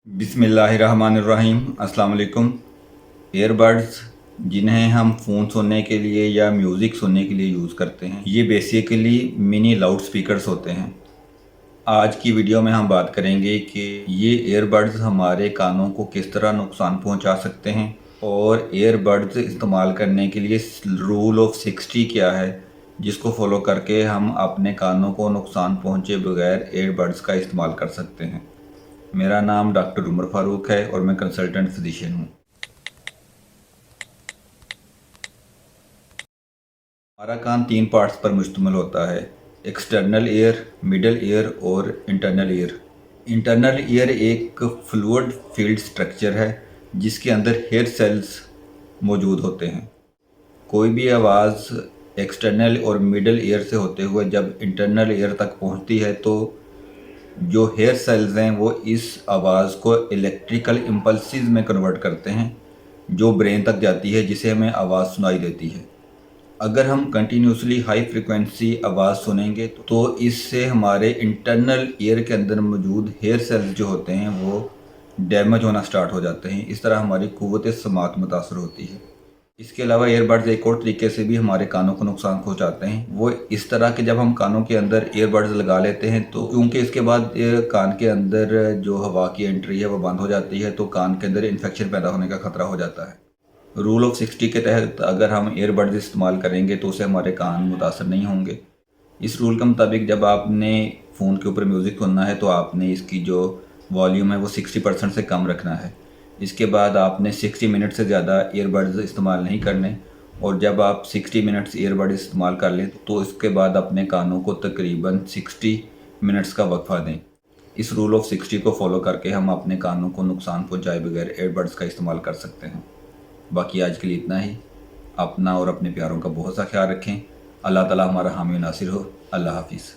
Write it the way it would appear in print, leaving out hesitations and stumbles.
बिस्मिल्लाहिर्रहमानिर्रहीम। अस्सलाम वालेकुम। ईयरबड्स जिन्हें हम फ़ोन सुनने के लिए या म्यूज़िक सुनने के लिए यूज़ करते हैं, ये बेसिकली मिनी लाउड स्पीकर्स होते हैं। आज की वीडियो में हम बात करेंगे कि ये ईयरबड्स हमारे कानों को किस तरह नुकसान पहुंचा सकते हैं और ईयरबड्स इस्तेमाल करने के लिए रूल ऑफ 60 क्या है, जिसको फॉलो करके हम अपने कानों को नुकसान पहुंचे बगैर ईयरबड्स का इस्तेमाल कर सकते हैं। मेरा नाम डॉक्टर उमर फ़ारूक है और मैं कंसल्टेंट फिजिशियन हूँ। हमारा कान 3 पार्ट्स पर मुश्तमिल होता है: एक्सटर्नल ईयर, मिडल ईयर और इंटरनल ईयर। इंटरनल ईयर एक फ्लूइड फील्ड स्ट्रक्चर है जिसके अंदर हेयर सेल्स मौजूद होते हैं। कोई भी आवाज़ एक्सटर्नल और मिडल ईयर से होते हुए जब इंटरनल ईयर तक पहुंचती है तो जो हेयर सेल्स हैं वो इस आवाज़ को इलेक्ट्रिकल इम्पल्सिस में कन्वर्ट करते हैं जो ब्रेन तक जाती है, जिसे हमें आवाज़ सुनाई देती है। अगर हम कंटिन्यूसली हाई फ्रिक्वेंसी आवाज़ सुनेंगे तो इससे हमारे इंटरनल ईयर के अंदर मौजूद हेयर सेल्स जो होते हैं वो डैमेज होना स्टार्ट हो जाते हैं। इस तरह हमारी कुव्वत समात मुतासर होती है। इसके अलावा ईयरबड्स एक और तरीके से भी हमारे कानों को नुकसान पहुंचाते हैं। वो इस तरह के, जब हम कानों के अंदर ईयरबड्स लगा लेते हैं तो क्योंकि इसके बाद कान के अंदर जो हवा की एंट्री है वो बंद हो जाती है, तो कान के अंदर इन्फेक्शन पैदा होने का खतरा हो जाता है। रूल ऑफ 60 के तहत अगर हम ईयरबड्स इस्तेमाल करेंगे तो उससे हमारे कान मुतासर नहीं होंगे। इस रूल के मुताबिक जब आपने फ़ोन के ऊपर म्यूज़िक सुनना है तो आपने इसकी जो वॉल्यूम है वो 60% से कम रखना है। इसके बाद आपने 60 मिनट से ज़्यादा ईयरबड्स इस्तेमाल नहीं करने, और जब आप 60 मिनट्स ईयरबड इस्तेमाल कर लें तो इसके बाद अपने कानों को तकरीबन 60 मिनट्स का वक्फा दें। इस रूल ऑफ 60 को फॉलो करके हम अपने कानों को नुकसान पहुंचाए बगैर ईयरबड्स का इस्तेमाल कर सकते हैं। बाकी आज के लिए इतना ही। अपना और अपने प्यारों का बहुत सा ख्याल रखें। अल्लाह ताला हमारा हामी नासिर हो। अल्लाह हाफिज़।